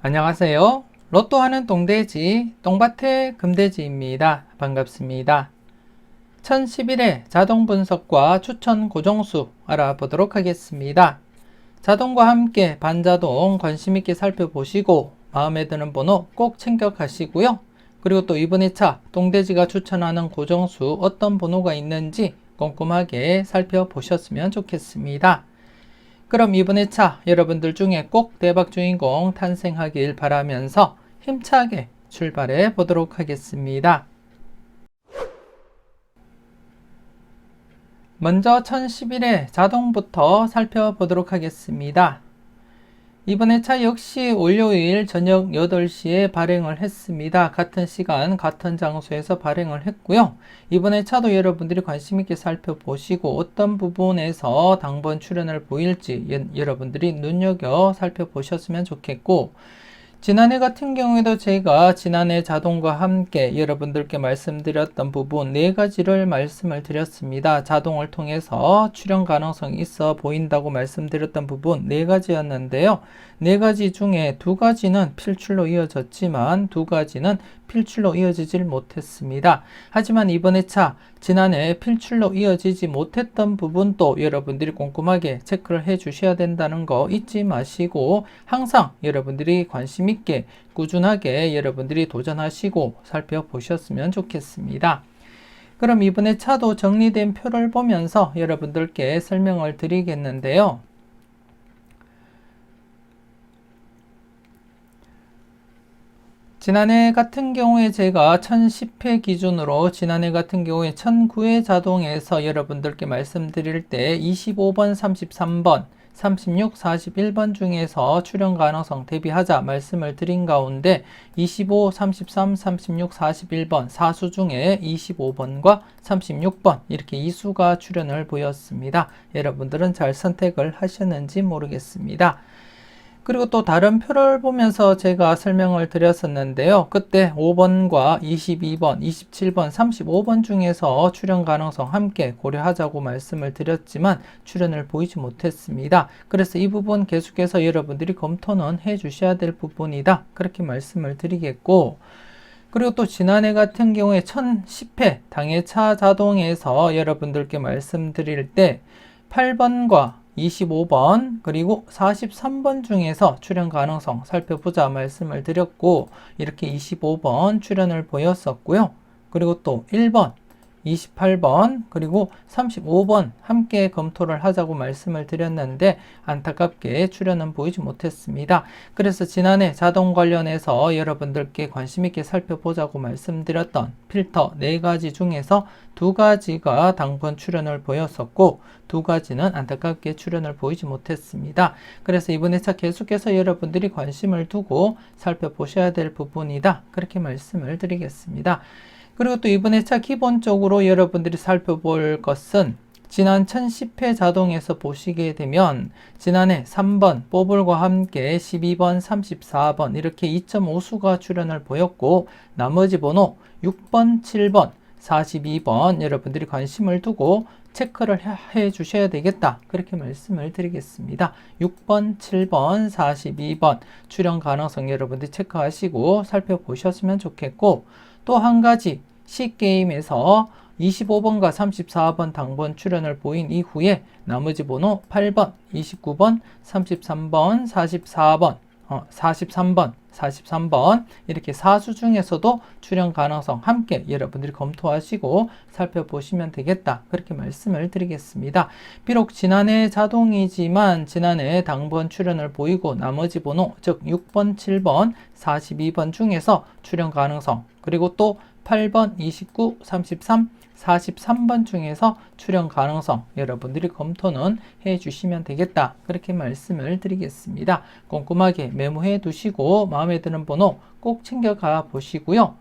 안녕하세요. 로또 하는 똥돼지, 똥밭의 금돼지입니다. 반갑습니다. 1011의 자동 분석과 추천 고정수 알아보도록 하겠습니다. 자동과 함께 반자동 관심있게 살펴보시고 마음에 드는 번호 꼭 챙겨 가시고요. 그리고 또 이번 회차 똥돼지가 추천하는 고정수 어떤 번호가 있는지 꼼꼼하게 살펴보셨으면 좋겠습니다. 그럼 이번 회차 여러분들 중에 꼭 대박 주인공 탄생하길 바라면서 힘차게 출발해 보도록 하겠습니다. 먼저 1011의 자동부터 살펴보도록 하겠습니다. 이번 회차 역시 월요일 저녁 8시에 발행을 했습니다. 같은 시간 같은 장소에서 발행을 했고요. 이번 회차도 여러분들이 관심있게 살펴보시고 어떤 부분에서 당번 출연을 보일지 여러분들이 눈여겨 살펴보셨으면 좋겠고, 지난해 같은 경우에도 제가 지난해 자동과 함께 여러분들께 말씀드렸던 부분 4가지를 말씀을 드렸습니다. 자동을 통해서 출연 가능성이 있어 보인다고 말씀드렸던 부분 4가지였는데요. 4가지 중에 2가지는 필출로 이어졌지만 2가지는 필출로 이어지질 못했습니다. 하지만 이번 회차 지난해 필출로 이어지지 못했던 부분도 여러분들이 꼼꼼하게 체크를 해 주셔야 된다는 거 잊지 마시고 항상 여러분들이 관심 있게 꾸준하게 여러분들이 도전하시고 살펴보셨으면 좋겠습니다. 그럼 이번 회차도 정리된 표를 보면서 여러분들께 설명을 드리겠는데요. 지난해 같은 경우에 제가 1010회 기준으로 지난해 같은 경우에 1009회 자동에서 여러분들께 말씀드릴 때 25번, 33번, 36, 41번 중에서 출연 가능성 대비하자 말씀을 드린 가운데 25, 33, 36, 41번 4수 중에 25번과 36번 이렇게 2수가 출연을 보였습니다. 여러분들은 잘 선택을 하셨는지 모르겠습니다. 그리고 또 다른 표를 보면서 제가 설명을 드렸었는데요. 그때 5번과 22번, 27번, 35번 중에서 출연 가능성 함께 고려하자고 말씀을 드렸지만 출연을 보이지 못했습니다. 그래서 이 부분 계속해서 여러분들이 검토는 해 주셔야 될 부분이다. 그렇게 말씀을 드리겠고, 그리고 또 지난해 같은 경우에 1010회 당해차 자동에서 여러분들께 말씀드릴 때 8번과 25번 그리고 43번 중에서 출연 가능성 살펴보자 말씀을 드렸고, 이렇게 25번 출연을 보였었고요. 그리고 또 1번, 28번 그리고 35번 함께 검토를 하자고 말씀을 드렸는데 안타깝게 출연은 보이지 못했습니다. 그래서 지난해 자동 관련해서 여러분들께 관심있게 살펴보자고 말씀드렸던 필터 4가지 중에서 2가지가 당번 출연을 보였었고 2가지는 안타깝게 출연을 보이지 못했습니다. 그래서 이번 회차 계속해서 여러분들이 관심을 두고 살펴보셔야 될 부분이다. 그렇게 말씀을 드리겠습니다. 그리고 또 이번 회차 기본적으로 여러분들이 살펴볼 것은 지난 1010회 자동에서 보시게 되면 지난해 3번 뽀볼과 함께 12번, 34번 이렇게 2.5수가 출연을 보였고 나머지 번호 6번, 7번, 42번 여러분들이 관심을 두고 체크를 해 주셔야 되겠다. 그렇게 말씀을 드리겠습니다. 6번, 7번, 42번 출연 가능성 여러분들이 체크하시고 살펴보셨으면 좋겠고, 또 한 가지 C게임에서 25번과 34번 당번 출연을 보인 이후에 나머지 번호 8번, 29번, 33번, 44번, 43번 이렇게 4수 중에서도 출연 가능성 함께 여러분들이 검토하시고 살펴보시면 되겠다. 그렇게 말씀을 드리겠습니다. 비록 지난해 자동이지만 지난해 당번 출연을 보이고 나머지 번호 즉 6번, 7번, 42번 중에서 출연 가능성 그리고 또 8번, 29, 33, 43번 중에서 출연 가능성 여러분들이 검토는 해 주시면 되겠다. 그렇게 말씀을 드리겠습니다. 꼼꼼하게 메모해 두시고 마음에 드는 번호 꼭 챙겨가 보시고요.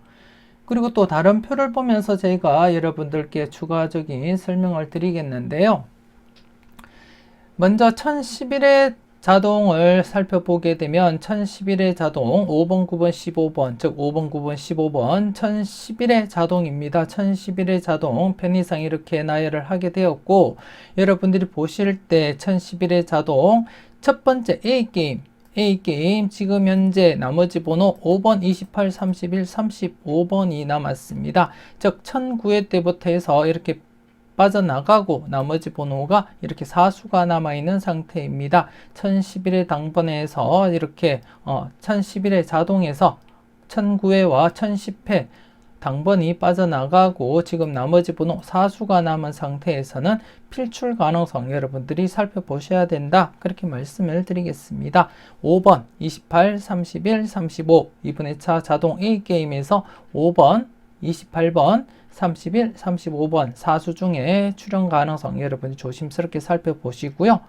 그리고 또 다른 표를 보면서 제가 여러분들께 추가적인 설명을 드리겠는데요. 먼저 1011의 자동을 살펴보게 되면 1011의 자동 5번, 9번, 15번 즉 5번, 9번, 15번 1011의 자동입니다. 1011의 자동 편의상 이렇게 나열을 하게 되었고, 여러분들이 보실 때 1011의 자동 첫 번째 A게임 A게임 지금 현재 나머지 번호 5번, 28, 31, 35번이 남았습니다. 즉 1009회 때부터 해서 이렇게 빠져나가고 나머지 번호가 이렇게 사수가 남아있는 상태입니다. 1011회 당번에서 이렇게 1011회 자동에서 1009회와 1010회 당번이 빠져나가고 지금 나머지 번호 사수가 남은 상태에서는 필출 가능성 여러분들이 살펴보셔야 된다. 그렇게 말씀을 드리겠습니다. 5번, 28, 31, 35 이번 차 자동 A게임에서 5번, 28번, 31, 35번 사수 중에 출현 가능성 여러분이 조심스럽게 살펴보시고요.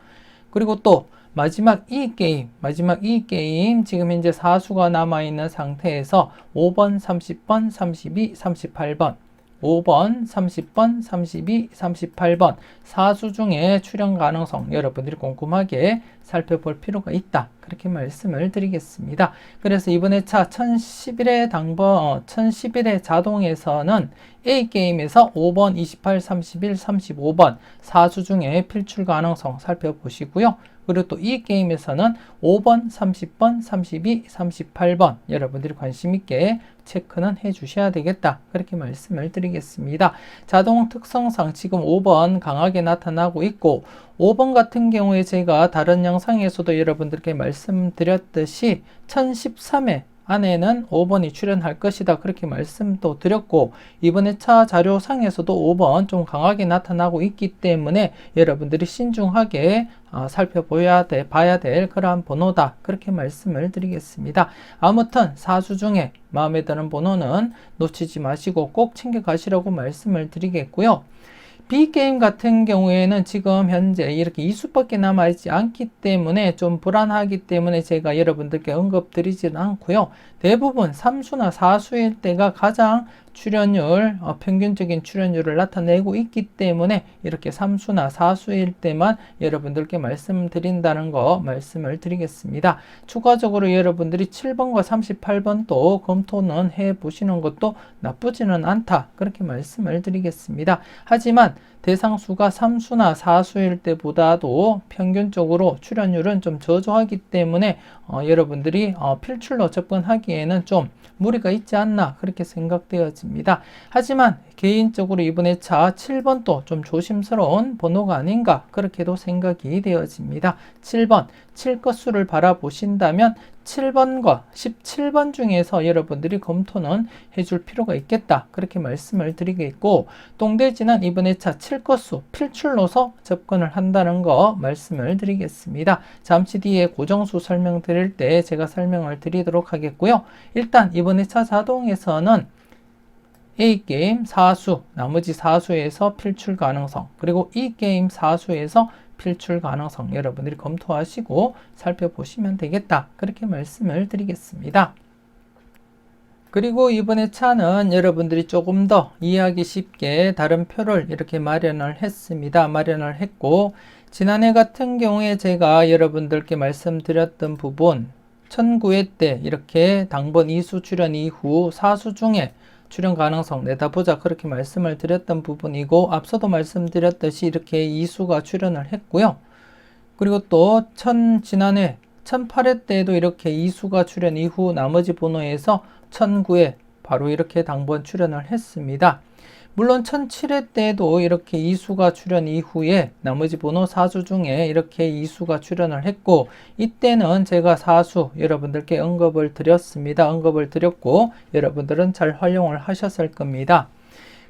그리고 또 마지막 이 게임 지금 현재 사수가 남아있는 상태에서 5번, 30번, 32, 38번 5번, 30번, 32, 38번 사수 중에 출현 가능성 여러분들이 꼼꼼하게 살펴볼 필요가 있다. 그렇게 말씀을 드리겠습니다. 그래서 이번에 차 1011회 당번 1011회 자동에서는 A게임에서 5번, 28, 31, 35번 사수 중에 필출 가능성 살펴보시고요. 그리고 또 이 게임에서는 5번, 30번, 32, 38번 여러분들이 관심 있게 체크는 해 주셔야 되겠다. 그렇게 말씀을 드리겠습니다. 자동 특성상 지금 5번 강하게 나타나고 있고 5번 같은 경우에 제가 다른 영상에서도 여러분들께 말씀드렸듯이 1013회 안에는 5번이 출현할 것이다. 그렇게 말씀도 드렸고 이번에 차 자료상에서도 5번 좀 강하게 나타나고 있기 때문에 여러분들이 신중하게 살펴봐야 될 그러한 번호다. 그렇게 말씀을 드리겠습니다. 아무튼 사수 중에 마음에 드는 번호는 놓치지 마시고 꼭 챙겨가시라고 말씀을 드리겠고요. B게임 같은 경우에는 지금 현재 이렇게 2수밖에 남아있지 않기 때문에 좀 불안하기 때문에 제가 여러분들께 언급드리지는 않고요. 대부분 3수나 4수일 때가 가장 출현율, 평균적인 출현율을 나타내고 있기 때문에 이렇게 3수나 4수일 때만 여러분들께 말씀드린다는 거 말씀을 드리겠습니다. 추가적으로 여러분들이 7번과 38번도 검토는 해 보시는 것도 나쁘지는 않다. 그렇게 말씀을 드리겠습니다. 하지만 대상수가 3수나 4수일 때보다도 평균적으로 출현율은 좀 저조하기 때문에 여러분들이 필출로 접근하기에는 좀 무리가 있지 않나 그렇게 생각되어집니다. 하지만 개인적으로 이번에 차 7번도 좀 조심스러운 번호가 아닌가 그렇게도 생각이 되어집니다. 7번, 7것수를 바라보신다면 7번과 17번 중에서 여러분들이 검토는 해줄 필요가 있겠다. 그렇게 말씀을 드리겠고 똥돼지는 이번에 차 7것수 필출로서 접근을 한다는 거 말씀을 드리겠습니다. 잠시 뒤에 고정수 설명드릴 때 제가 설명을 드리도록 하겠고요. 일단 이번에 차 자동에서는 A게임 4수, 나머지 4수에서 필출 가능성, 그리고 E게임 4수에서 필출 가능성 여러분들이 검토하시고 살펴보시면 되겠다. 그렇게 말씀을 드리겠습니다. 그리고 이번에 차는 여러분들이 조금 더 이해하기 쉽게 다른 표를 이렇게 마련을 했습니다. 마련을 했고 지난해 같은 경우에 제가 여러분들께 말씀드렸던 부분 1009회 때 이렇게 당번 2수 출현 이후 4수 중에 출현 가능성 내다보자 그렇게 말씀을 드렸던 부분이고 앞서도 말씀드렸듯이 이렇게 2수가 출현을 했고요. 그리고 또 지난해 1008회 때에도 이렇게 2수가 출현 이후 나머지 번호에서 1009회 바로 이렇게 당번 출현을 했습니다. 물론 1007회 때에도 이렇게 2수가 출현 이후에 나머지 번호 4수 중에 이렇게 2수가 출현을 했고 이때는 제가 4수 여러분들께 언급을 드렸습니다. 언급을 드렸고 여러분들은 잘 활용을 하셨을 겁니다.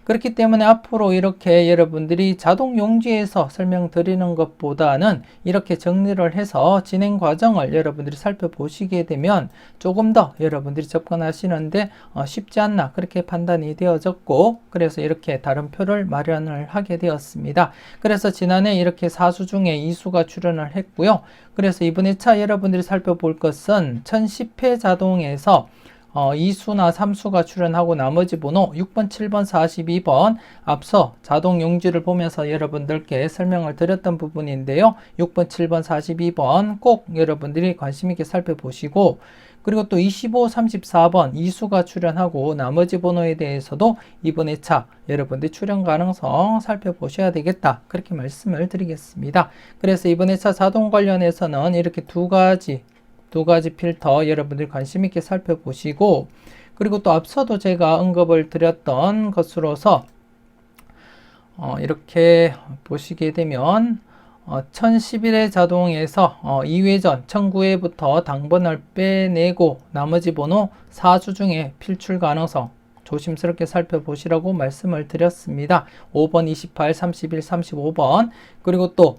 그렇기 때문에 앞으로 이렇게 여러분들이 자동 용지에서 설명드리는 것보다는 이렇게 정리를 해서 진행 과정을 여러분들이 살펴보시게 되면 조금 더 여러분들이 접근하시는데 쉽지 않나 그렇게 판단이 되어졌고 그래서 이렇게 다른 표를 마련을 하게 되었습니다. 그래서 지난해 이렇게 4수 중에 2수가 출현을 했고요. 그래서 이번에 차 여러분들이 살펴볼 것은 1010회 자동에서 2수나 3수가 출현하고 나머지 번호 6번, 7번, 42번 앞서 자동 용지를 보면서 여러분들께 설명을 드렸던 부분인데요. 6번, 7번, 42번 꼭 여러분들이 관심 있게 살펴보시고 그리고 또 25, 34번 2수가 출현하고 나머지 번호에 대해서도 이번에 차 여러분들 출현 가능성 살펴보셔야 되겠다. 그렇게 말씀을 드리겠습니다. 그래서 이번에 차 자동 관련해서는 이렇게 두 가지 두 가지 필터 여러분들이 관심 있게 살펴보시고, 그리고 또 앞서도 제가 언급을 드렸던 것으로서 이렇게 보시게 되면 1011회 자동에서 2회전 1009회부터 당번을 빼내고 나머지 번호 4수 중에 필출 가능성 조심스럽게 살펴보시라고 말씀을 드렸습니다. 5번, 28, 31, 35번 그리고 또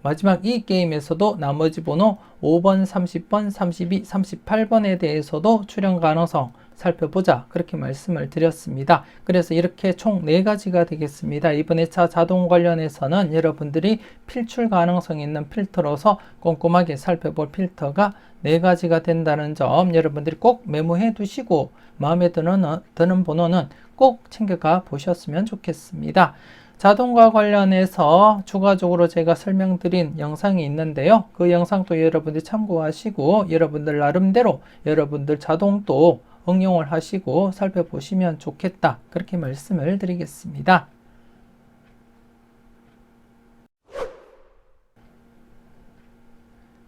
마지막 이 게임에서도 나머지 번호 5번, 30번, 32, 38번에 대해서도 출현 가능성 살펴보자 그렇게 말씀을 드렸습니다. 그래서 이렇게 총 4가지가 되겠습니다. 이번 회차 자동 관련해서는 여러분들이 필출 가능성이 있는 필터로서 꼼꼼하게 살펴볼 필터가 4가지가 된다는 점 여러분들이 꼭 메모해 두시고 마음에 드는 번호는 꼭 챙겨가 보셨으면 좋겠습니다. 자동과 관련해서 추가적으로 제가 설명드린 영상이 있는데요. 그 영상도 여러분들이 참고하시고 여러분들 나름대로 여러분들 자동도 응용을 하시고 살펴보시면 좋겠다. 그렇게 말씀을 드리겠습니다.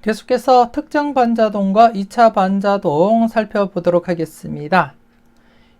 계속해서 특정 반자동과 2차 반자동 살펴보도록 하겠습니다.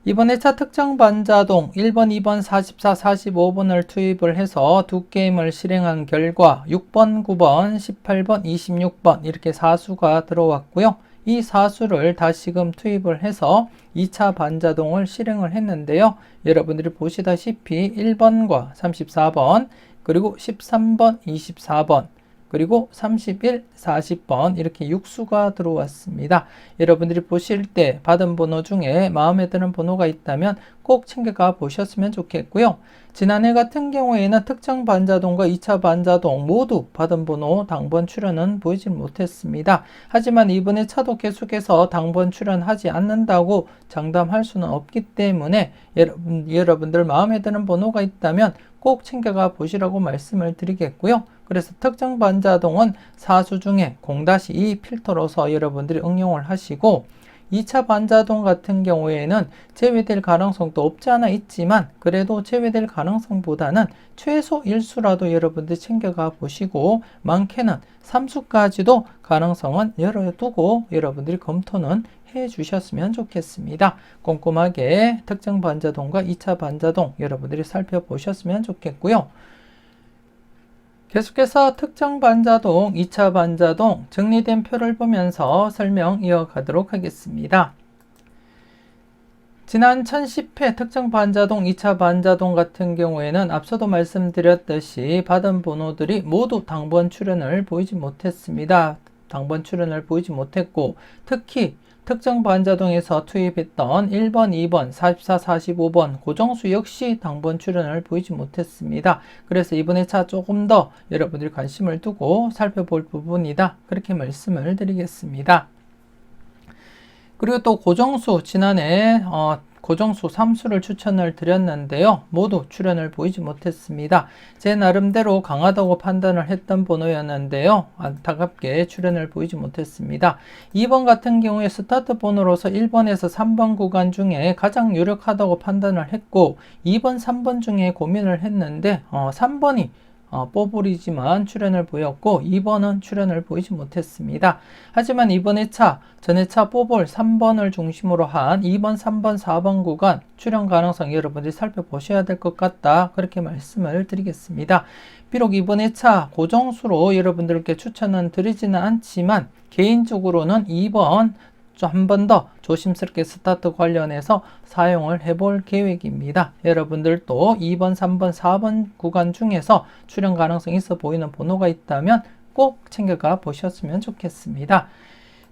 이번 회차 특정 반자동 1번, 2번, 44, 45번을 투입을 해서 두 게임을 실행한 결과 6번, 9번, 18번, 26번 이렇게 4수가 들어왔고요. 이 4수를 다시금 투입을 해서 2차 반자동을 실행을 했는데요. 여러분들이 보시다시피 1번과 34번 그리고 13번, 24번 그리고 31, 40번 이렇게 6수가 들어왔습니다. 여러분들이 보실 때 받은 번호 중에 마음에 드는 번호가 있다면 꼭 챙겨가 보셨으면 좋겠고요. 지난해 같은 경우에는 특정 반자동과 2차 반자동 모두 받은 번호 당번 출현은 보이지 못했습니다. 하지만 이번에 차도 계속해서 당번 출현하지 않는다고 장담할 수는 없기 때문에 여러분들 마음에 드는 번호가 있다면 꼭 챙겨가 보시라고 말씀을 드리겠고요. 그래서 특정 반자동은 4수 중에 0-2 필터로서 여러분들이 응용을 하시고 2차 반자동 같은 경우에는 제외될 가능성도 없지 않아 있지만 그래도 제외될 가능성보다는 최소 1수라도 여러분들이 챙겨가 보시고 많게는 3수까지도 가능성은 열어두고 여러분들이 검토는 해 주셨으면 좋겠습니다. 꼼꼼하게 특정 반자동과 2차 반자동 여러분들이 살펴보셨으면 좋겠고요. 계속해서 특정 반자동, 2차 반자동 정리된 표를 보면서 설명 이어가도록 하겠습니다. 지난 1010회 특정 반자동, 2차 반자동 같은 경우에는 앞서도 말씀드렸듯이 받은 번호들이 모두 당번 출현을 보이지 못했습니다. 당번 출현을 보이지 못했고 특히 특정 반자동에서 투입했던 1번, 2번, 44, 45번 고정수 역시 당번 출현을 보이지 못했습니다. 그래서 이번 회차 조금 더 여러분들이 관심을 두고 살펴볼 부분이다. 그렇게 말씀을 드리겠습니다. 그리고 또 고정수 지난해 고정수 3수를 추천을 드렸는데요. 모두 출현을 보이지 못했습니다. 제 나름대로 강하다고 판단을 했던 번호였는데요. 안타깝게 출현을 보이지 못했습니다. 2번 같은 경우에 스타트 번호로서 1번에서 3번 구간 중에 가장 유력하다고 판단을 했고 2번, 3번 중에 고민을 했는데 3번이 뽀블이지만 출현을 보였고 2번은 출현을 보이지 못했습니다. 하지만 이번 회차, 전 회차 뽀블 3번을 중심으로 한 2번, 3번, 4번 구간 출현 가능성 여러분들이 살펴보셔야 될 것 같다. 그렇게 말씀을 드리겠습니다. 비록 이번 회차 고정수로 여러분들께 추천은 드리지는 않지만 개인적으로는 2번 한 번 더 조심스럽게 스타트 관련해서 사용을 해볼 계획입니다. 여러분들도 2번, 3번, 4번 구간 중에서 출현 가능성이 있어 보이는 번호가 있다면 꼭 챙겨가 보셨으면 좋겠습니다.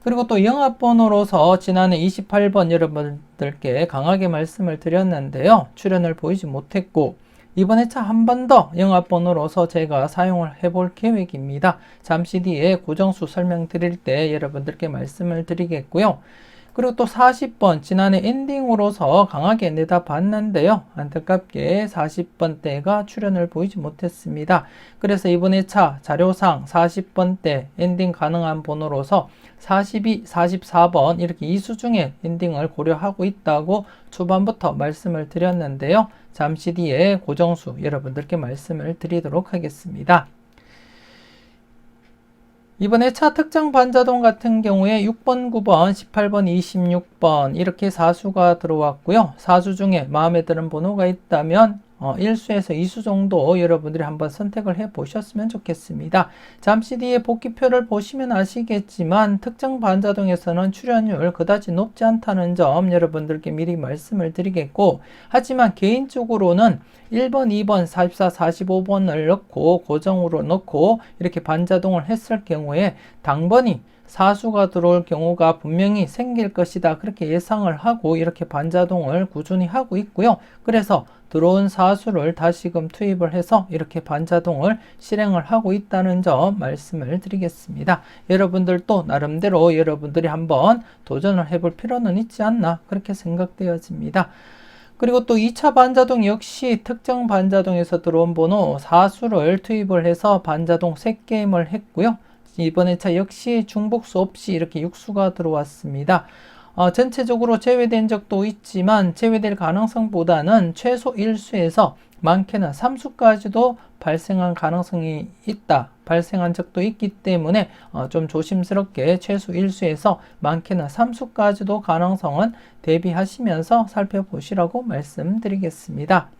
그리고 또 영합번호로서 지난해 28번 여러분들께 강하게 말씀을 드렸는데요. 출현을 보이지 못했고 이번 회차 한 번 더 영합번호로서 제가 사용을 해볼 계획입니다. 잠시 뒤에 고정수 설명드릴 때 여러분들께 말씀을 드리겠고요. 그리고 또 40번 지난해 엔딩으로서 강하게 내다봤는데요. 안타깝게 40번대가 출현을 보이지 못했습니다. 그래서 이번 회차 자료상 40번대 엔딩 가능한 번호로서 42, 44번 이렇게 2수 중에 엔딩을 고려하고 있다고 초반부터 말씀을 드렸는데요. 잠시 뒤에 고정수 여러분들께 말씀을 드리도록 하겠습니다. 이번에 차 특정 반자동 같은 경우에 6번, 9번, 18번, 26번 이렇게 4수가 들어왔고요. 4수 중에 마음에 드는 번호가 있다면 1수에서 2수 정도 여러분들이 한번 선택을 해 보셨으면 좋겠습니다. 잠시 뒤에 복기표를 보시면 아시겠지만 특정 반자동에서는 출연율 그다지 높지 않다는 점 여러분들께 미리 말씀을 드리겠고, 하지만 개인적으로는 1번, 2번, 44, 45번을 넣고 고정으로 넣고 이렇게 반자동을 했을 경우에 당번이 4수가 들어올 경우가 분명히 생길 것이다, 그렇게 예상을 하고 이렇게 반자동을 꾸준히 하고 있고요. 그래서 들어온 4수를 다시금 투입을 해서 이렇게 반자동을 실행을 하고 있다는 점 말씀을 드리겠습니다. 여러분들도 나름대로 여러분들이 한번 도전을 해볼 필요는 있지 않나, 그렇게 생각되어집니다. 그리고 또 2차 반자동 역시 특정 반자동에서 들어온 번호 4수를 투입을 해서 반자동 3게임을 했고요. 이번에 차 역시 중복수 없이 이렇게 6수가 들어왔습니다. 전체적으로 제외된 적도 있지만 제외될 가능성보다는 최소 1수에서 많게는 3수까지도 발생한 가능성이 있다, 발생한 적도 있기 때문에 좀 조심스럽게 최소 1수에서 많게는 3수까지도 가능성은 대비하시면서 살펴보시라고 말씀드리겠습니다.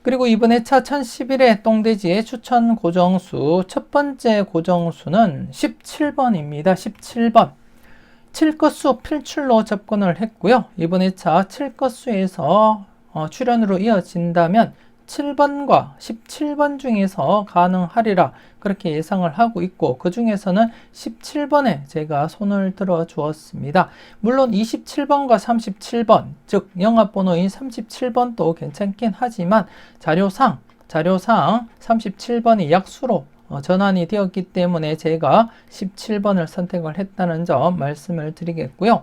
그리고 이번에 차 1011의 똥돼지의 추천 고정수, 첫 번째 고정수는 17번입니다. 17번. 7것수 필출로 접근을 했고요. 이번에 차 7것수에서 출연으로 이어진다면 7번과 17번 중에서 가능하리라, 그렇게 예상을 하고 있고, 그 중에서는 17번에 제가 손을 들어 주었습니다. 물론 27번과 37번, 즉 영합번호인 37번도 괜찮긴 하지만 자료상 37번이 약수로 전환이 되었기 때문에 제가 17번을 선택을 했다는 점 말씀을 드리겠고요.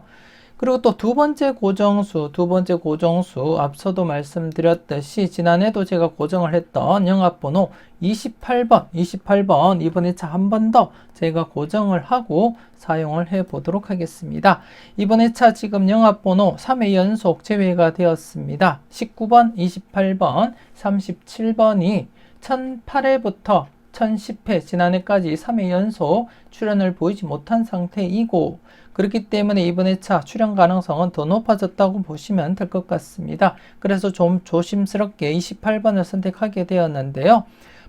그리고 또 두 번째 고정수 앞서도 말씀드렸듯이 지난해도 제가 고정을 했던 영합번호 28번 이번에 차 한 번 더 제가 고정을 하고 사용을 해 보도록 하겠습니다. 이번에 차 지금 영합번호 3회 연속 제외가 되었습니다. 19번, 28번, 37번이 1008회부터 1010회 지난해까지 3회 연속 출연을 보이지 못한 상태이고, 그렇기 때문에 이번에 차 출연 가능성은 더 높아졌다고 보시면 될 것 같습니다. 그래서 좀 조심스럽게 28번을 선택하게 되었는데요.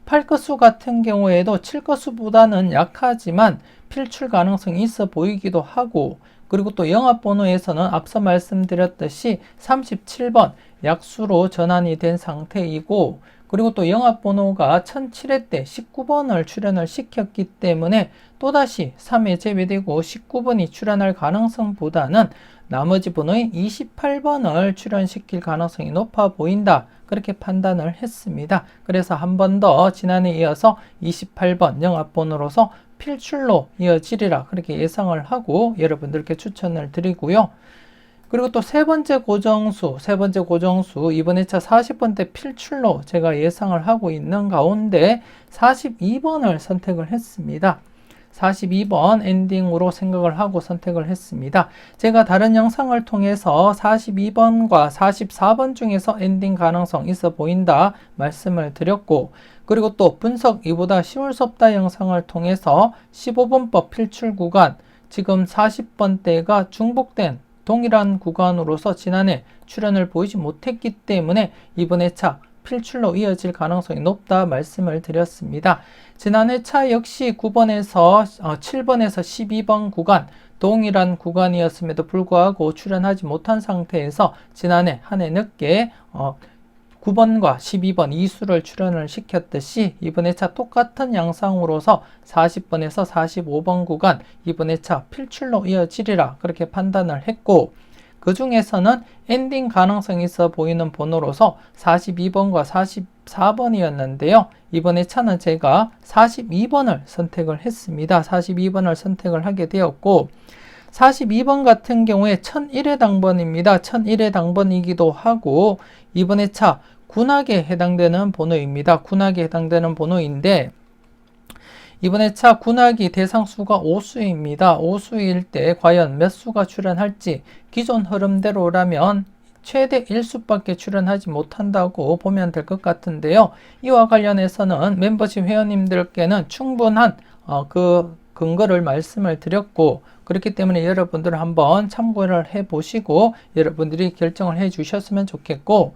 8것수 같은 경우에도 7것수보다는 약하지만 필출 가능성이 있어 보이기도 하고, 그리고 또 영합번호에서는 앞서 말씀드렸듯이 37번 약수로 전환이 된 상태이고, 그리고 또 영합번호가 1007회 때 19번을 출연을 시켰기 때문에 또다시 3회 제외되고 19번이 출연할 가능성보다는 나머지 번호인 28번을 출연시킬 가능성이 높아 보인다, 그렇게 판단을 했습니다. 그래서 한 번 더 지난해에 이어서 28번 영합번호로서 필출로 이어지리라, 그렇게 예상을 하고 여러분들께 추천을 드리고요. 그리고 또 세 번째 고정수 이번에 차 40번대 필출로 제가 예상을 하고 있는 가운데 42번을 선택을 했습니다. 42번 엔딩으로 생각을 하고 선택을 했습니다. 제가 다른 영상을 통해서 42번과 44번 중에서 엔딩 가능성 있어 보인다 말씀을 드렸고, 그리고 또 분석 이보다 쉬울 수 없다 영상을 통해서 15번법 필출 구간, 지금 40번대가 중복된 동일한 구간으로서 지난해 출연을 보이지 못했기 때문에 이번에 차 필출로 이어질 가능성이 높다 말씀을 드렸습니다. 지난해 차 역시 9번에서 7번에서 12번 구간 동일한 구간이었음에도 불구하고 출연하지 못한 상태에서 지난해 한 해 늦게 9번과 12번 2수를 출연을 시켰듯이 이번에 차 똑같은 양상으로서 40번에서 45번 구간 이번에 차 필출로 이어지리라, 그렇게 판단을 했고, 그 중에서는 엔딩 가능성이 있어 보이는 번호로서 42번과 44번이었는데요. 이번에 차는 제가 42번을 선택을 했습니다. 42번을 선택을 하게 되었고, 42번 같은 경우에 1001회 당번입니다. 1001회 당번이기도 하고 이번에 차 군악에 해당되는 번호입니다. 군악에 해당되는 번호인데 이번에 차 군악이 대상수가 5수입니다. 5수일 때 과연 몇 수가 출연할지 기존 흐름대로라면 최대 1수밖에 출연하지 못한다고 보면 될 것 같은데요. 이와 관련해서는 멤버십 회원님들께는 충분한 그 근거를 말씀을 드렸고, 그렇기 때문에 여러분들 한번 참고를 해 보시고 여러분들이 결정을 해 주셨으면 좋겠고,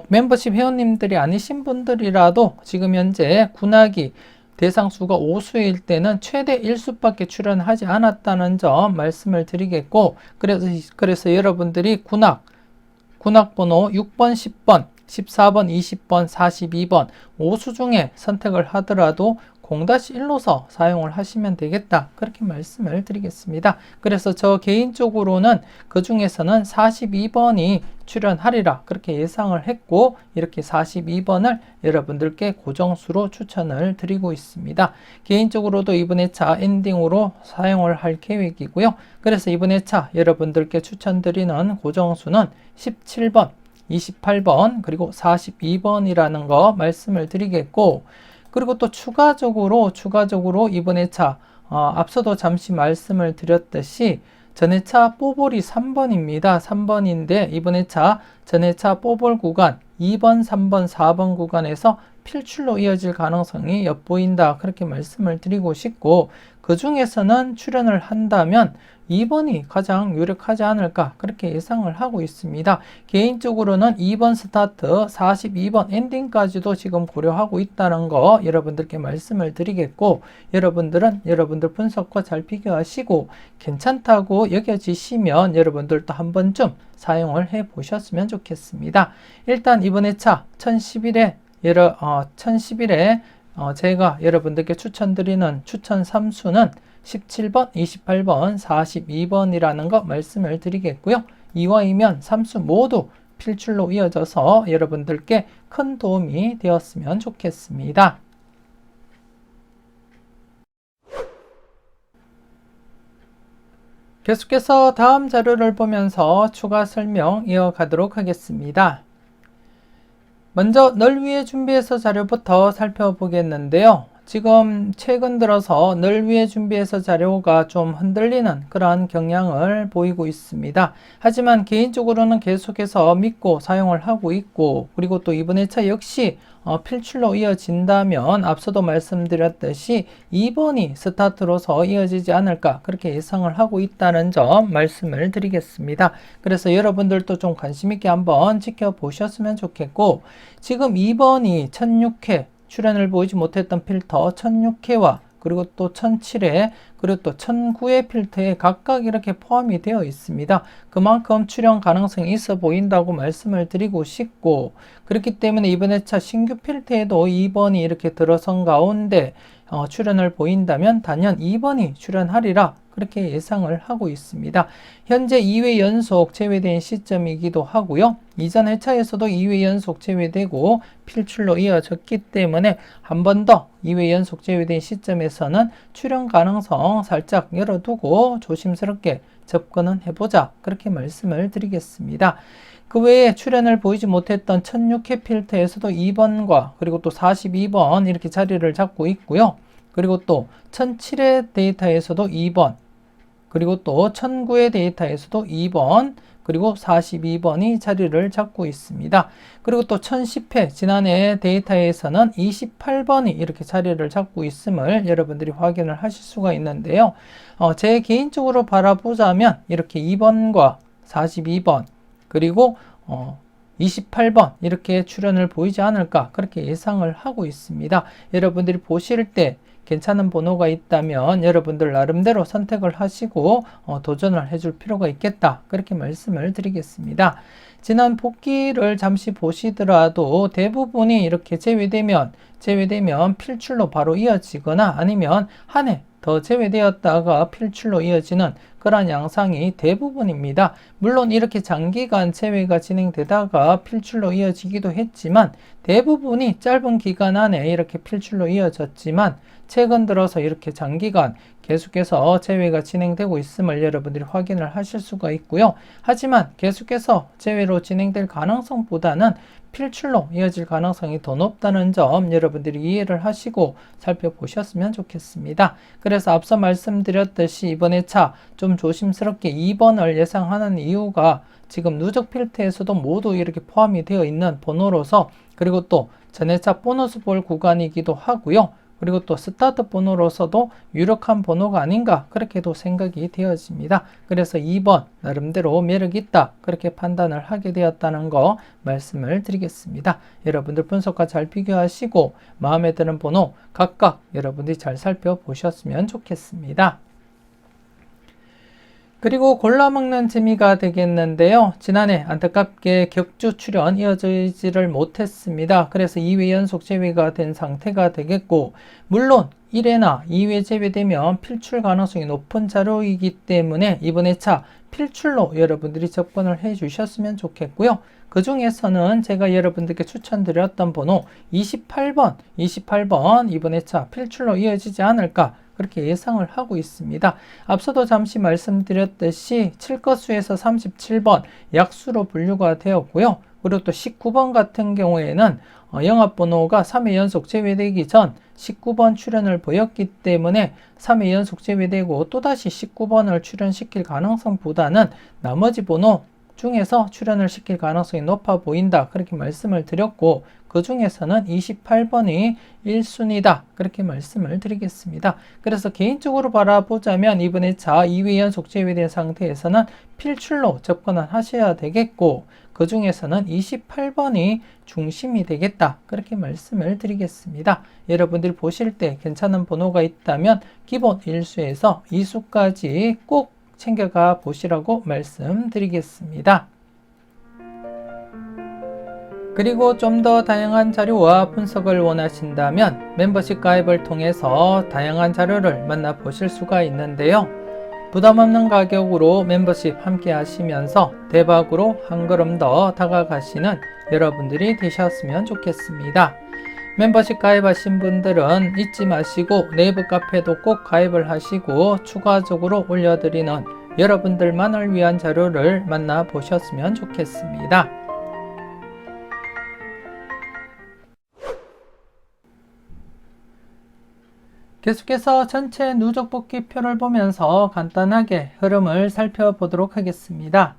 멤버십 회원님들이 아니신 분들이라도 지금 현재 군악이 대상수가 5수일 때는 최대 1수밖에 출연하지 않았다는 점 말씀을 드리겠고, 그래서 여러분들이 군악번호 6번, 10번, 14번, 20번, 42번 5수 중에 선택을 하더라도 0-1로서 사용을 하시면 되겠다, 그렇게 말씀을 드리겠습니다. 그래서 저 개인적으로는 그 중에서는 42번이 출연하리라 그렇게 예상을 했고, 이렇게 42번을 여러분들께 고정수로 추천을 드리고 있습니다. 개인적으로도 이번 회차 엔딩으로 사용을 할 계획이고요. 그래서 이번 회차 여러분들께 추천드리는 고정수는 17번, 28번, 그리고 42번이라는 거 말씀을 드리겠고, 그리고 또 추가적으로 이번 회차 앞서도 잠시 말씀을 드렸듯이 전회차 뽀볼이 3번입니다. 3번인데 이번 회차 전회차 뽀볼 구간 2번, 3번, 4번 구간에서 필출로 이어질 가능성이 엿보인다, 그렇게 말씀을 드리고 싶고, 그 중에서는 출연을 한다면 2번이 가장 유력하지 않을까, 그렇게 예상을 하고 있습니다. 개인적으로는 2번 스타트, 42번 엔딩까지도 지금 고려하고 있다는 거 여러분들께 말씀을 드리겠고, 여러분들은 여러분들 분석과 잘 비교하시고 괜찮다고 여겨지시면 여러분들도 한 번쯤 사용을 해 보셨으면 좋겠습니다. 일단 이번 회차 1011에 제가 여러분들께 추천드리는 추천 3수는 17번, 28번, 42번이라는 거 말씀을 드리겠고요. 이와이면 3수 모두 필출로 이어져서 여러분들께 큰 도움이 되었으면 좋겠습니다. 계속해서 다음 자료를 보면서 추가 설명 이어가도록 하겠습니다. 먼저 널 위해 준비해서 자료부터 살펴보겠는데요. 지금 최근 들어서 널 위해 준비해서 자료가 좀 흔들리는 그러한 경향을 보이고 있습니다. 하지만 개인적으로는 계속해서 믿고 사용을 하고 있고, 그리고 또 이번 회차 역시 필출로 이어진다면 앞서도 말씀드렸듯이 2번이 스타트로서 이어지지 않을까, 그렇게 예상을 하고 있다는 점 말씀을 드리겠습니다. 그래서 여러분들도 좀 관심 있게 한번 지켜보셨으면 좋겠고, 지금 2번이 1006회 출연을 보이지 못했던 필터 1006회와 그리고 또 1007회 그리고 또 1009회 필터에 각각 이렇게 포함이 되어 있습니다. 그만큼 출연 가능성이 있어 보인다고 말씀을 드리고 싶고, 그렇기 때문에 이번 회차 신규 필터에도 2번이 이렇게 들어선 가운데 출연을 보인다면 단연 2번이 출연하리라, 그렇게 예상을 하고 있습니다. 현재 2회 연속 제외된 시점이기도 하고요. 이전 회차에서도 2회 연속 제외되고 필출로 이어졌기 때문에 한 번 더 2회 연속 제외된 시점에서는 출연 가능성 살짝 열어두고 조심스럽게 접근은 해보자, 그렇게 말씀을 드리겠습니다. 그 외에 출연을 보이지 못했던 1006회 필터에서도 2번과 그리고 또 42번 이렇게 자리를 잡고 있고요. 그리고 또 1007회 데이터에서도 2번, 그리고 또 1009회 데이터에서도 2번, 그리고 42번이 자리를 잡고 있습니다. 그리고 또 1010회 지난해 데이터에서는 28번이 이렇게 자리를 잡고 있음을 여러분들이 확인을 하실 수가 있는데요. 제 개인적으로 바라보자면 이렇게 2번과 42번 그리고 28번 이렇게 출연을 보이지 않을까, 그렇게 예상을 하고 있습니다. 여러분들이 보실 때 괜찮은 번호가 있다면 여러분들 나름대로 선택을 하시고 도전을 해줄 필요가 있겠다, 그렇게 말씀을 드리겠습니다. 지난 복귀를 잠시 보시더라도 대부분이 이렇게 제외되면 필출로 바로 이어지거나 아니면 한 해 더 제외되었다가 필출로 이어지는 그러한 양상이 대부분입니다. 물론 이렇게 장기간 제외가 진행되다가 필출로 이어지기도 했지만 대부분이 짧은 기간 안에 이렇게 필출로 이어졌지만 최근 들어서 이렇게 장기간 계속해서 제외가 진행되고 있음을 여러분들이 확인을 하실 수가 있고요. 하지만 계속해서 제외로 진행될 가능성보다는 필출로 이어질 가능성이 더 높다는 점 여러분들이 이해를 하시고 살펴보셨으면 좋겠습니다. 그래서 앞서 말씀드렸듯이 이번 회차 좀 좀 조심스럽게 2번을 예상하는 이유가 지금 누적 필터에서도 모두 이렇게 포함이 되어 있는 번호로서, 그리고 또 전회차 보너스 볼 구간이기도 하고요. 그리고 또 스타트 번호로서도 유력한 번호가 아닌가 그렇게도 생각이 되어집니다. 그래서 2번 나름대로 매력이 있다 그렇게 판단을 하게 되었다는 거 말씀을 드리겠습니다. 여러분들 분석과 잘 비교하시고 마음에 드는 번호 각각 여러분들이 잘 살펴보셨으면 좋겠습니다. 그리고 골라먹는 재미가 되겠는데요. 지난해 안타깝게 격주 출연 이어지지를 못했습니다. 그래서 2회 연속 제외가 된 상태가 되겠고, 물론 1회나 2회 제외되면 필출 가능성이 높은 자료이기 때문에 이번 회차 필출로 여러분들이 접근을 해 주셨으면 좋겠고요. 그 중에서는 제가 여러분들께 추천드렸던 번호 28번 이번 회차 필출로 이어지지 않을까 그렇게 예상을 하고 있습니다. 앞서도 잠시 말씀드렸듯이 7거수에서 37번 약수로 분류가 되었고요. 그리고 또 19번 같은 경우에는 영합번호가 3회 연속 제외되기 전 19번 출연을 보였기 때문에 3회 연속 제외되고 또다시 19번을 출연시킬 가능성보다는 나머지 번호 중에서 출연을 시킬 가능성이 높아 보인다 그렇게 말씀을 드렸고, 그 중에서는 28번이 1순위다 그렇게 말씀을 드리겠습니다. 그래서 개인적으로 바라보자면 이번 회차 2회 연속 제외된 상태에서는 필출로 접근을 하셔야 되겠고, 그 중에서는 28번이 중심이 되겠다 그렇게 말씀을 드리겠습니다. 여러분들이 보실 때 괜찮은 번호가 있다면 기본 1수에서 2수까지 꼭 챙겨가 보시라고 말씀드리겠습니다. 그리고 좀 더 다양한 자료와 분석을 원하신다면 멤버십 가입을 통해서 다양한 자료를 만나보실 수가 있는데요. 부담 없는 가격으로 멤버십 함께 하시면서 대박으로 한 걸음 더 다가가시는 여러분들이 되셨으면 좋겠습니다. 멤버십 가입하신 분들은 잊지 마시고 네이버 카페도 꼭 가입을 하시고 추가적으로 올려드리는 여러분들만을 위한 자료를 만나보셨으면 좋겠습니다. 계속해서 전체 누적 복귀표를 보면서 간단하게 흐름을 살펴보도록 하겠습니다.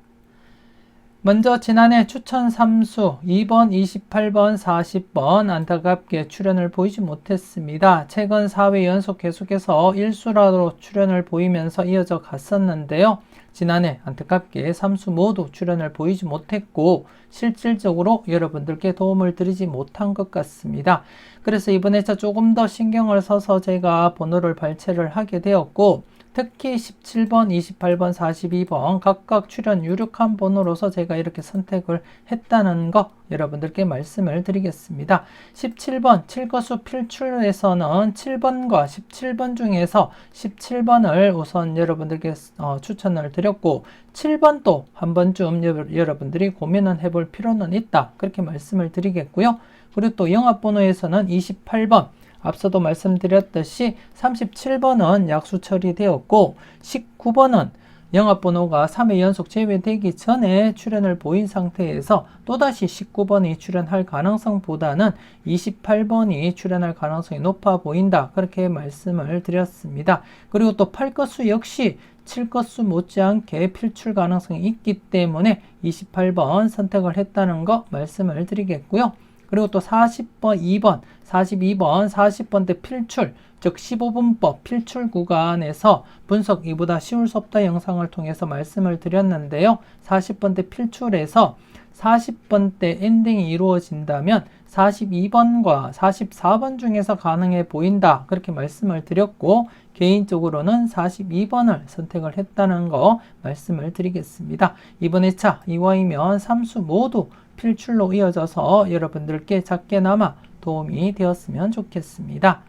먼저 지난해 추천 3수 2번, 28번, 40번 안타깝게 출연을 보이지 못했습니다. 최근 4회 연속 계속해서 1수라도 출연을 보이면서 이어져 갔었는데요. 지난해 안타깝게 3수 모두 출연을 보이지 못했고 실질적으로 여러분들께 도움을 드리지 못한 것 같습니다. 그래서 이번 회차 조금 더 신경을 써서 제가 번호를 발췌를 하게 되었고, 특히 17번, 28번, 42번 각각 출연 유력한 번호로서 제가 이렇게 선택을 했다는 거 여러분들께 말씀을 드리겠습니다. 17번 7거수 필출에서는 7번과 17번 중에서 17번을 우선 여러분들께 추천을 드렸고, 7번도 한 번쯤 여러분들이 고민을 해볼 필요는 있다 그렇게 말씀을 드리겠고요. 그리고 또 영합번호에서는 28번 앞서도 말씀드렸듯이 37번은 약수 처리되었고 19번은 영합번호가 3회 연속 제외되기 전에 출연을 보인 상태에서 또다시 19번이 출연할 가능성보다는 28번이 출연할 가능성이 높아 보인다 그렇게 말씀을 드렸습니다. 그리고 또 8거수 역시 7거수 못지않게 필출 가능성이 있기 때문에 28번 선택을 했다는 거 말씀을 드리겠고요. 그리고 또 40번, 2번, 42번, 40번대 필출, 즉 15분법 필출 구간에서 분석 이보다 쉬울 수 없다 영상을 통해서 말씀을 드렸는데요. 40번대 필출에서 40번대 엔딩이 이루어진다면 42번과 44번 중에서 가능해 보인다 그렇게 말씀을 드렸고, 개인적으로는 42번을 선택을 했다는 거 말씀을 드리겠습니다. 이번 회차 이와이면 3수 모두 필출로 이어져서 여러분들께 작게나마 도움이 되었으면 좋겠습니다.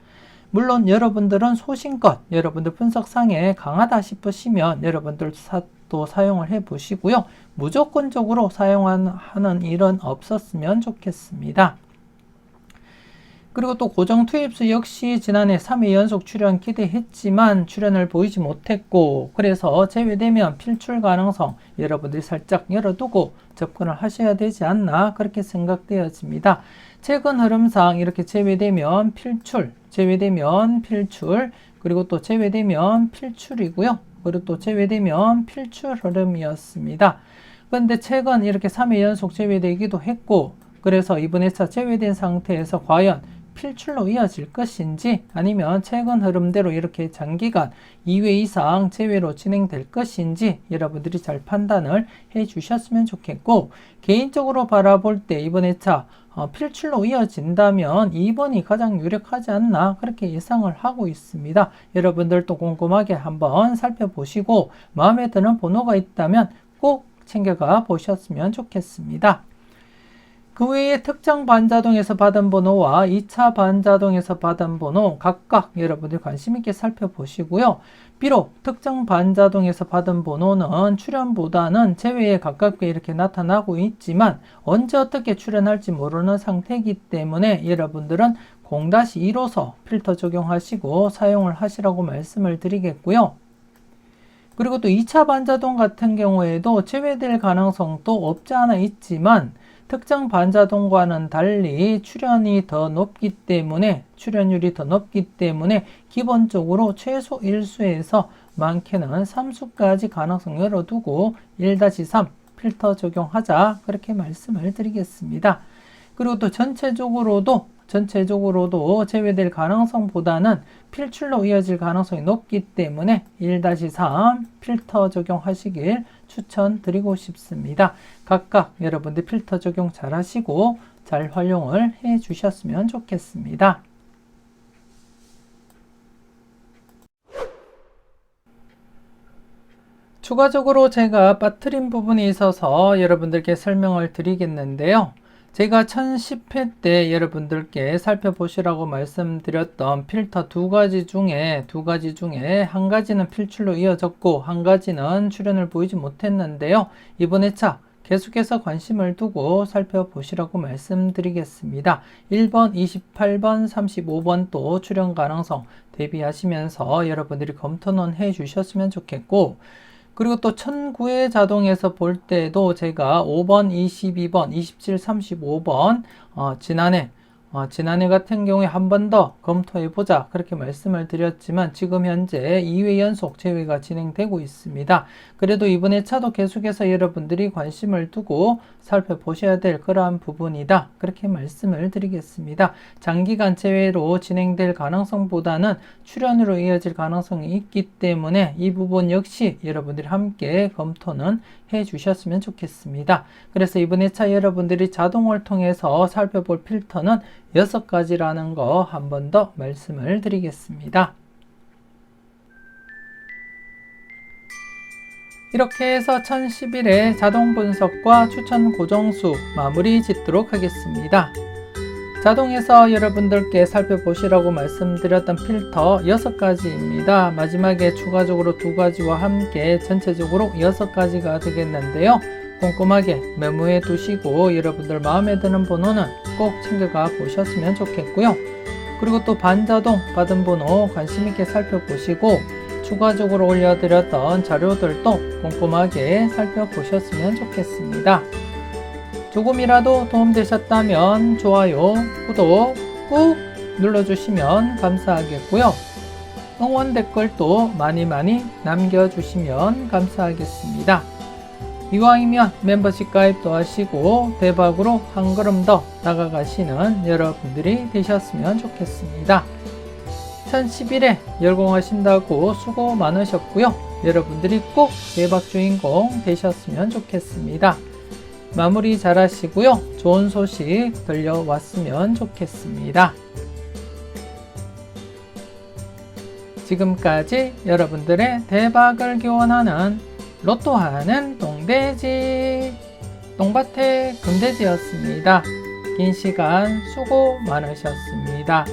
물론 여러분들은 소신껏 여러분들 분석상에 강하다 싶으시면 여러분들 또 사용을 해 보시고요. 무조건적으로 사용하는 일은 없었으면 좋겠습니다. 그리고 또 고정 투입수 역시 지난해 3회 연속 출연 기대했지만 출연을 보이지 못했고, 그래서 제외되면 필출 가능성 여러분들이 살짝 열어두고 접근을 하셔야 되지 않나 그렇게 생각되어집니다. 최근 흐름상 이렇게 제외되면 필출, 그리고 또 제외되면 필출이고요. 그리고 또 제외되면 필출 흐름이었습니다. 그런데 최근 이렇게 3회 연속 제외되기도 했고, 그래서 이번 회차 제외된 상태에서 과연 필출로 이어질 것인지 아니면 최근 흐름대로 이렇게 장기간 2회 이상 제외로 진행될 것인지 여러분들이 잘 판단을 해 주셨으면 좋겠고, 개인적으로 바라볼 때 이번 회차 필출로 이어진다면 2번이 가장 유력하지 않나 그렇게 예상을 하고 있습니다. 여러분들도 꼼꼼하게 한번 살펴보시고 마음에 드는 번호가 있다면 꼭 챙겨가 보셨으면 좋겠습니다. 그 외에 특정 반자동에서 받은 번호와 2차 반자동에서 받은 번호 각각 여러분들 관심 있게 살펴보시고요. 비록 특정 반자동에서 받은 번호는 출현보다는 제외에 가깝게 이렇게 나타나고 있지만 언제 어떻게 출현할지 모르는 상태이기 때문에 여러분들은 0-2로서 필터 적용하시고 사용을 하시라고 말씀을 드리겠고요. 그리고 또 2차 반자동 같은 경우에도 제외될 가능성도 없지 않아 있지만 특정 반자동과는 달리 출현율이 더 높기 때문에 기본적으로 최소 1수에서 많게는 3수까지 가능성 열어두고 1-3 필터 적용하자 그렇게 말씀을 드리겠습니다. 그리고 또 전체적으로도 제외될 가능성보다는 필출로 이어질 가능성이 높기 때문에 1-3 필터 적용하시길 추천드리고 싶습니다. 각각 여러분들 필터 적용 잘 하시고 잘 활용을 해 주셨으면 좋겠습니다. 추가적으로 제가 빠뜨린 부분이 있어서 여러분들께 설명을 드리겠는데요. 제가 1010회 때 여러분들께 살펴보시라고 말씀드렸던 필터 두 가지 중에 한 가지는 필출로 이어졌고 한 가지는 출현을 보이지 못했는데요. 이번 회차 계속해서 관심을 두고 살펴보시라고 말씀드리겠습니다. 1번, 28번, 35번 또 출현 가능성 대비하시면서 여러분들이 검토는 해 주셨으면 좋겠고, 그리고 또 1009회 자동에서 볼 때도 제가 5번, 22번, 27, 35번 지난해 같은 경우에 한 번 더 검토해보자 그렇게 말씀을 드렸지만 지금 현재 2회 연속 제외가 진행되고 있습니다. 그래도 이번 회차도 계속해서 여러분들이 관심을 두고 살펴보셔야 될 그러한 부분이다 그렇게 말씀을 드리겠습니다. 장기간 제외로 진행될 가능성보다는 출현으로 이어질 가능성이 있기 때문에 이 부분 역시 여러분들이 함께 검토는 해 주셨으면 좋겠습니다. 그래서 이번 회차 여러분들이 자동을 통해서 살펴볼 필터는 6가지라는 거 한 번 더 말씀을 드리겠습니다. 이렇게 해서 1011회 자동 분석과 추천 고정수 마무리 짓도록 하겠습니다. 자동에서 여러분들께 살펴보시라고 말씀드렸던 필터 6가지입니다. 마지막에 추가적으로 2가지와 함께 전체적으로 6가지가 되겠는데요. 꼼꼼하게 메모해 두시고 여러분들 마음에 드는 번호는 꼭 챙겨가 보셨으면 좋겠고요. 그리고 또 반자동 받은 번호 관심 있게 살펴보시고 추가적으로 올려드렸던 자료들도 꼼꼼하게 살펴보셨으면 좋겠습니다. 조금이라도 도움되셨다면 좋아요, 구독 꾹 눌러주시면 감사하겠고요. 응원 댓글도 많이 남겨주시면 감사하겠습니다. 이왕이면 멤버십 가입도 하시고 대박으로 한 걸음 더 나아가시는 여러분들이 되셨으면 좋겠습니다. 1011회 열공하신다고 수고 많으셨고요. 여러분들이 꼭 대박 주인공 되셨으면 좋겠습니다. 마무리 잘 하시고요. 좋은 소식 들려왔으면 좋겠습니다. 지금까지 여러분들의 대박을 기원하는 로또하는 똥돼지 똥밭의 금돼지였습니다. 긴 시간 수고 많으셨습니다.